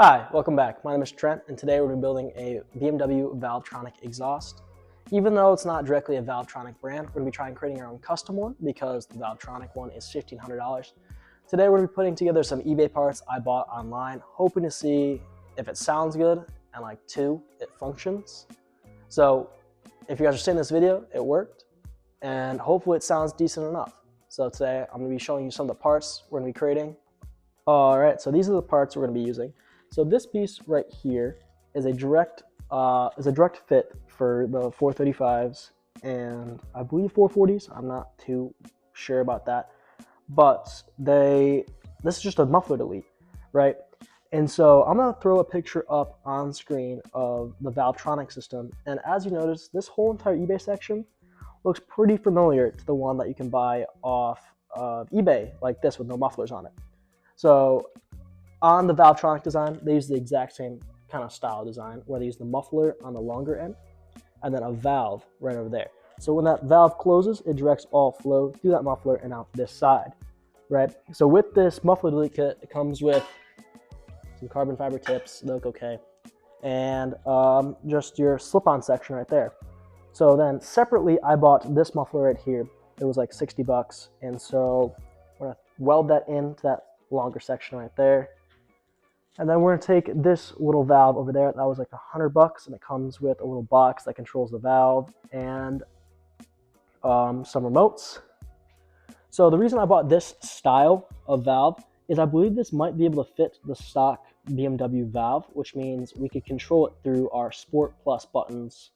Hi, welcome back. My name is Trent, and today we're going to be building a BMW valvetronic exhaust. Even though it's not directly a valvetronic brand, we're going to be trying creating our own custom one because the valvetronic one is $1,500. Today we're going to be putting together some eBay parts I bought online, hoping to see if it sounds good, and like two, it functions. So if you guys are seeing this video, it worked, and hopefully it sounds decent enough. So today I'm going to be showing you some of the parts we're going to be creating. Alright, so these are the parts we're going to be using. So this piece right here is a direct fit for the 435s and I believe 440s. I'm not too sure about that, but this is just a muffler delete, right? And so I'm gonna throw a picture up on screen of the valvetronic system, and as you notice, this whole entire eBay section looks pretty familiar to the one that you can buy off of eBay, like this with no mufflers on it. So on the valvetronic design, they use the exact same kind of style design where they use the muffler on the longer end and then a valve right over there. So when that valve closes, it directs all flow through that muffler and out this side, right? So with this muffler delete kit, it comes with some carbon fiber tips, they look okay, and just your slip-on section right there. So then separately, I bought this muffler right here. It was like 60 bucks, and so we're gonna weld that into that longer section right there. And then we're gonna take this little valve over there. That was like 100 bucks, and it comes with a little box that controls the valve and some remotes. So the reason I bought this style of valve is I believe this might be able to fit the stock BMW valve, which means we could control it through our Sport Plus buttons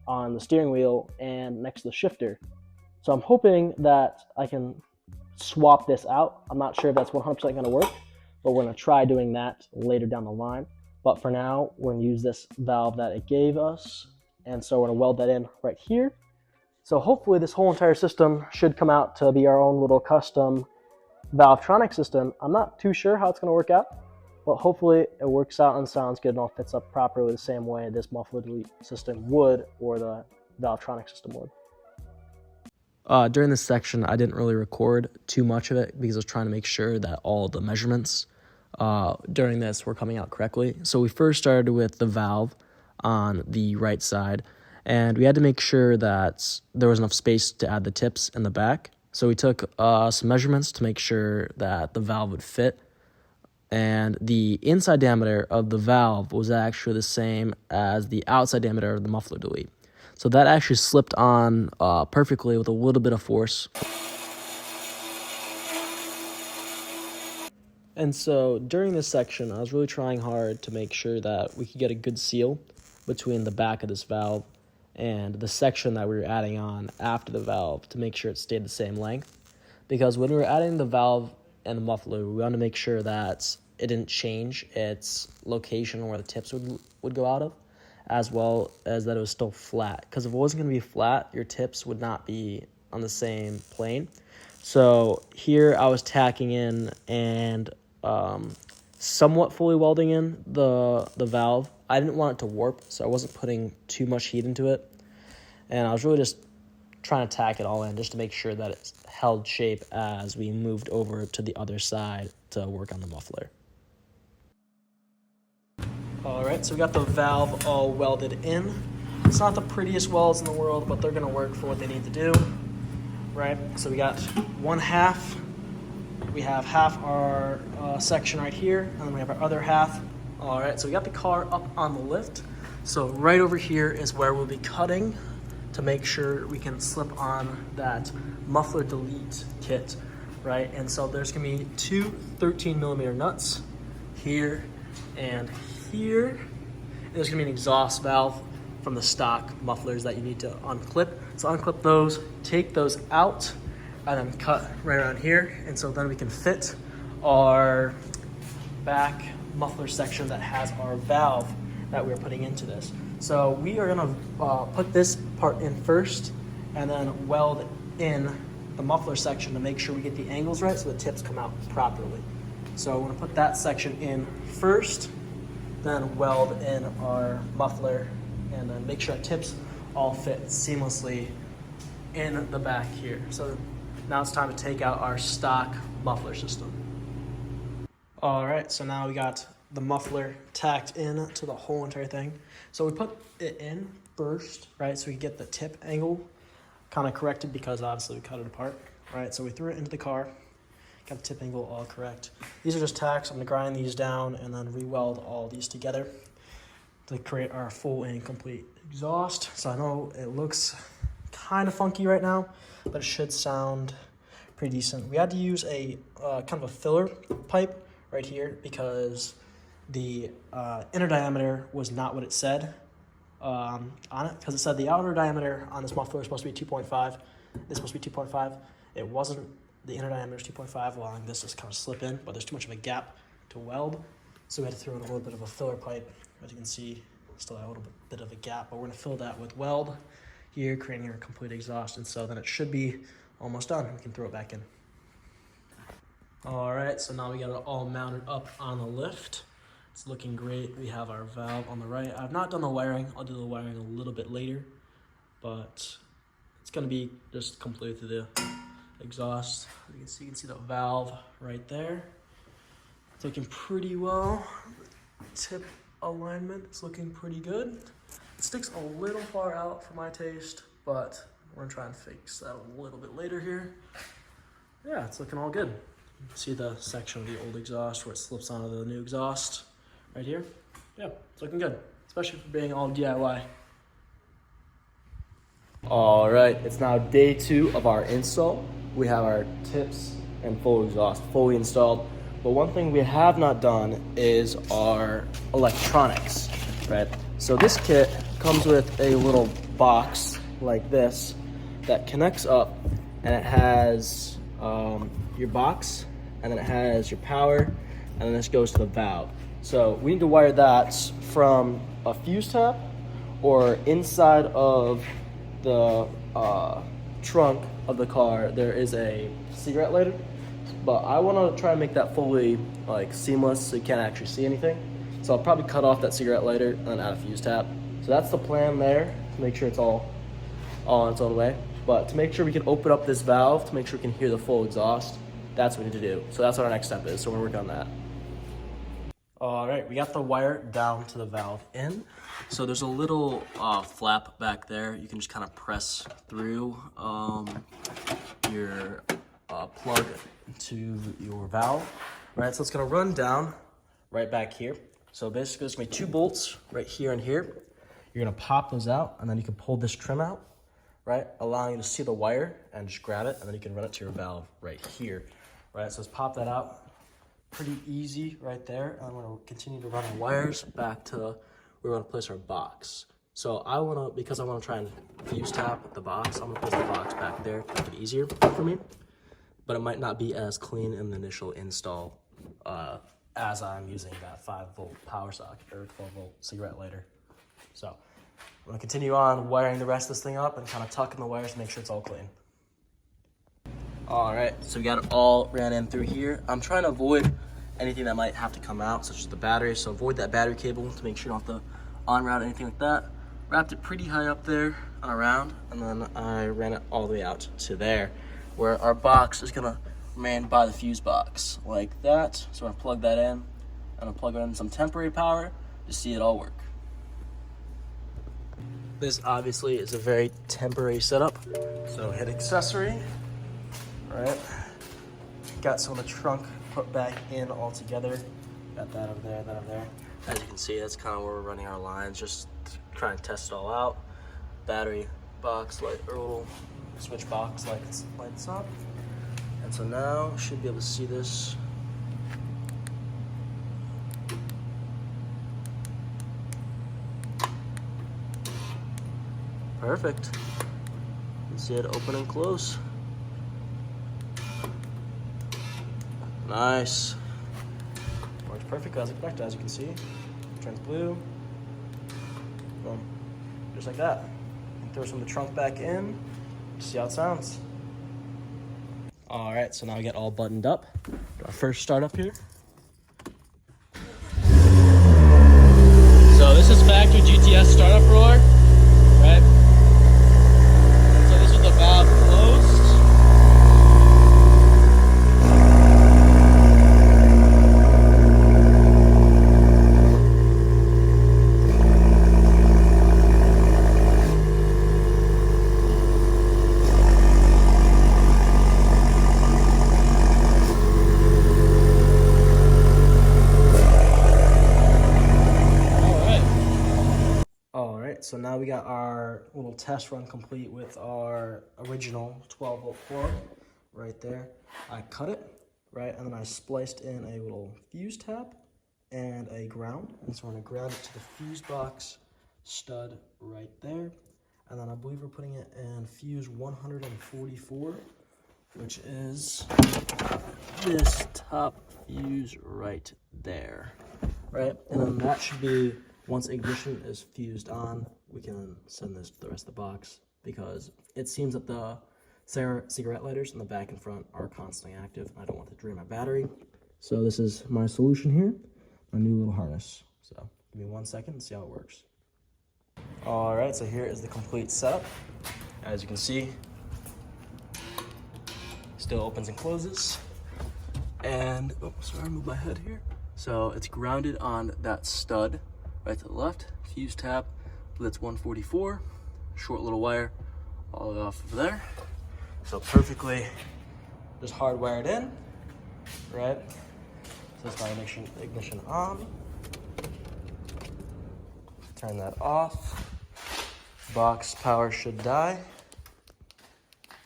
on the steering wheel and next to the shifter. So I'm hoping that I can swap this out. I'm not sure if that's 100% gonna work, but we're gonna try doing that later down the line. But for now, we're gonna use this valve that it gave us. And so we're gonna weld that in right here. So hopefully this whole entire system should come out to be our own little custom valvetronic system. I'm not too sure how it's gonna work out, but hopefully it works out and sounds good and all fits up properly the same way this muffler delete system would or the valvetronic system would. During this section, I didn't really record too much of it because I was trying to make sure that all the measurements during this were coming out correctly. So we first started with the valve on the right side, and we had to make sure that there was enough space to add the tips in the back. So we took some measurements to make sure that the valve would fit, and the inside diameter of the valve was actually the same as the outside diameter of the muffler delete. So that actually slipped on perfectly with a little bit of force. And so during this section, I was really trying hard to make sure that we could get a good seal between the back of this valve and the section that we were adding on after the valve to make sure it stayed the same length. Because when we were adding the valve and the muffler, we wanted to make sure that it didn't change its location where the tips would go out of, as well as that it was still flat. Because if it wasn't going to be flat, your tips would not be on the same plane. So here I was tacking in and somewhat fully welding in the valve. I didn't want it to warp, so I wasn't putting too much heat into it. And I was really just trying to tack it all in just to make sure that it held shape as we moved over to the other side to work on the muffler. Alright, so we got the valve all welded in. It's not the prettiest welds in the world, but they're going to work for what they need to do. Right, so we got one half. We have half our section right here, and then we have our other half. Alright, so we got the car up on the lift. So right over here is where we'll be cutting to make sure we can slip on that muffler delete kit, right? And so there's going to be two 13mm nuts here and here. And there's going to be an exhaust valve from the stock mufflers that you need to unclip. So unclip those, take those out, and then cut right around here. And so then we can fit our back muffler section that has our valve that we're putting into this. So we are gonna put this part in first and then weld in the muffler section to make sure we get the angles right so the tips come out properly. So we're gonna put that section in first, then weld in our muffler, and then make sure our tips all fit seamlessly in the back here. So now it's time to take out our stock muffler system. All right, so now we got the muffler tacked in to the whole entire thing. So we put it in first, right? So we get the tip angle kind of corrected because obviously we cut it apart, right? So we threw it into the car, got the tip angle all correct. These are just tacks. I'm gonna grind these down and then re-weld all these together to create our full and complete exhaust. So I know it looks kind of funky right now, but it should sound pretty decent. We had to use a kind of a filler pipe right here because the inner diameter was not what it said on it, because it said the outer diameter on this muffler is supposed to be 2.5. It's supposed to be 2.5. It wasn't. The inner diameter is 2.5, allowing this to kind of slip in, but there's too much of a gap to weld, so we had to throw in a little bit of a filler pipe. As you can see, still a little bit of a gap, but we're going to fill that with weld here, creating our complete exhaust, and so then it should be almost done. We can throw it back in. All right, so now we got it all mounted up on the lift. It's looking great. We have our valve on the right. I've not done the wiring. I'll do the wiring a little bit later, but it's going to be just completely through the exhaust. You can see the valve right there. It's looking pretty well. Tip alignment is looking pretty good. It sticks a little far out for my taste, but we're gonna try and fix that a little bit later here. Yeah, it's looking all good. You can see the section of the old exhaust where it slips onto the new exhaust right here. Yeah, it's looking good, especially for being all DIY. All right, it's now day 2 of our install. We have our tips and full exhaust fully installed, but one thing we have not done is our electronics, right? So this kit comes with a little box like this that connects up, and it has your box, and then it has your power, and then this goes to the valve. So we need to wire that from a fuse tab or inside of the trunk of the car. There is a cigarette lighter, but I want to try and make that fully like seamless so you can't actually see anything. So I'll probably cut off that cigarette lighter and then add a fuse tab. So that's the plan there, to make sure it's all on its own way. But to make sure we can open up this valve, to make sure we can hear the full exhaust, that's what we need to do. So that's what our next step is, so we're gonna work on that. All right, we got the wire down to the valve in. So there's a little flap back there. You can just kind of press through your plug to your valve. Right, so it's gonna run down right back here. So basically there's gonna be 2 bolts right here and here. You're gonna pop those out, and then you can pull this trim out, right? Allowing you to see the wire and just grab it, and then you can run it to your valve right here, right? So let's pop that out. Pretty easy right there. I'm gonna continue to run the wires back to where we wanna place our box. So because I wanna try and fuse tap the box, I'm gonna place the box back there to make it easier for me. But it might not be as clean in the initial install as I'm using that 5-volt power socket or 12-volt cigarette lighter. So I'm gonna continue on wiring the rest of this thing up and kind of tucking the wires to make sure it's all clean. All right, so we got it all ran in through here. I'm trying to avoid anything that might have to come out, such as the battery. So avoid that battery cable to make sure you don't have to on-route anything like that. Wrapped it pretty high up there and around, and then I ran it all the way out to there, where our box is gonna remain by the fuse box, like that. So I'm gonna plug that in. I'm gonna plug in some temporary power to see it all work. This obviously is a very temporary setup. So hit accessory, right? Got some of the trunk put back in all together. Got that over there, that over there. As you can see, that's kind of where we're running our lines, just trying to test it all out. Battery box light, or little switch box lights up. And so now should be able to see this. Perfect. You can see it open and close. Nice. Works perfect as expected, as you can see. Turns blue. Boom. Just like that. And throw some of the trunk back in. See how it sounds. All right, so now we get all buttoned up. Our first startup here. So this is factory GTS startup roar, right? So this is the valve closed. right, so now we got our little test run complete with our original 12-volt plug right there. I cut it, right, and then I spliced in a little fuse tab and a ground. And so we're gonna ground it to the fuse box stud right there. And then I believe we're putting it in fuse 144, which is this top fuse right there, right? And then that should be, once ignition is fused on, we can send this to the rest of the box, because it seems that the cigarette lighters in the back and front are constantly active. I don't want to drain my battery. So this is my solution here, my new little harness. So give me 1 second and see how it works. All right, so here is the complete setup. As you can see, still opens and closes. And, oh, sorry, I moved my head here. So it's grounded on that stud right to the left, fuse tab, that's 144, short little wire all the way off of there. So perfectly just hardwired in, right? So that's my ignition on. Turn that off. Box power should die.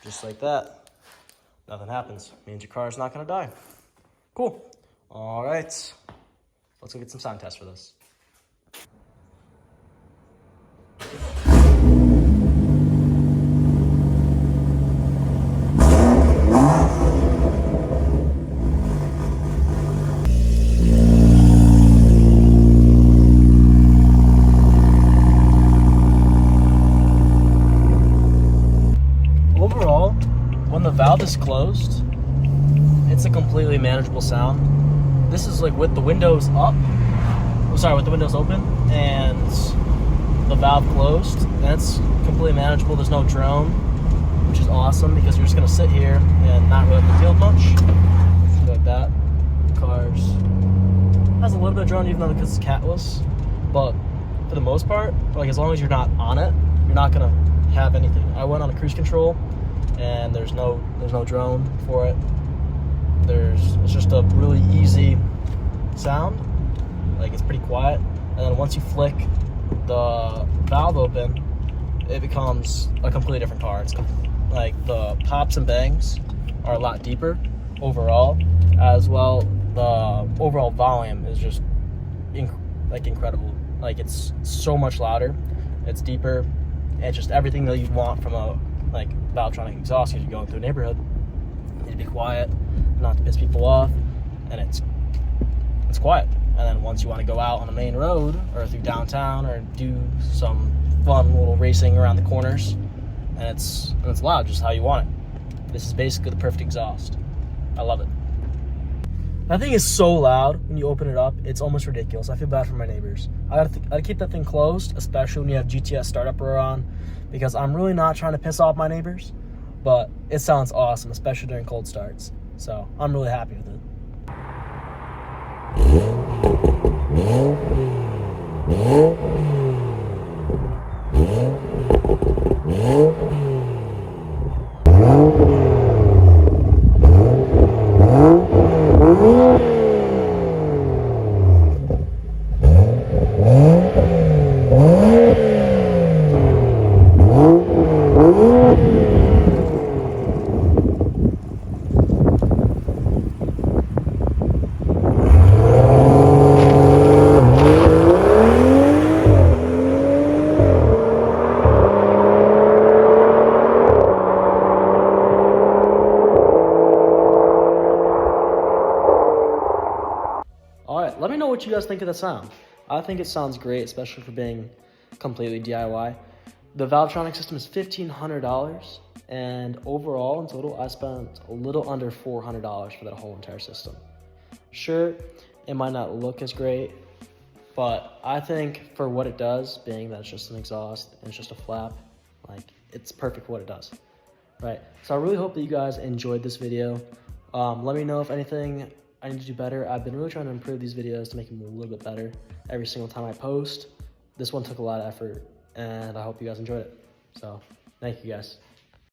Just like that. Nothing happens. Means your car is not gonna die. Cool. All right. Let's go get some sound tests for this. Overall, when the valve is closed, it's a completely manageable sound. This is like with the windows up, with the windows open and the valve closed, that's completely manageable. There's no drone, which is awesome because you're just gonna sit here and not really have to deal with much. Like that. Cars has a little bit of drone even though because it's catless, but for the most part, like as long as you're not on it, you're not gonna have anything. I went on a cruise control and there's no drone for it. It's just a really easy sound. Like it's pretty quiet. And then once you flick the valve open, it becomes a completely different car. It's like the pops and bangs are a lot deeper overall, as well. The overall volume is just incredible. Like it's so much louder. It's deeper. It's just everything that you want from a valvetronic exhaust. Because you're going through a neighborhood, you need to be quiet, not to piss people off, and it's quiet. And then once you want to go out on a main road or through downtown or do some fun little racing around the corners, and it's loud, just how you want it. This is basically the perfect exhaust. I love it. That thing is so loud when you open it up. It's almost ridiculous. I feel bad for my neighbors. I gotta keep that thing closed, especially when you have GTS startup on, because I'm really not trying to piss off my neighbors, but it sounds awesome, especially during cold starts. So I'm really happy with it. All right, let me know what you guys think of the sound. I think it sounds great, especially for being completely DIY. The valvetronic system is $1,500, and overall in total, I spent a little under $400 for that whole entire system. Sure, it might not look as great, but I think for what it does, being that it's just an exhaust and it's just a flap, it's perfect for what it does, right? So I really hope that you guys enjoyed this video. Let me know if anything I need to do better. I've been really trying to improve these videos to make them a little bit better every single time I post. This one took a lot of effort, and I hope you guys enjoyed it. So thank you guys.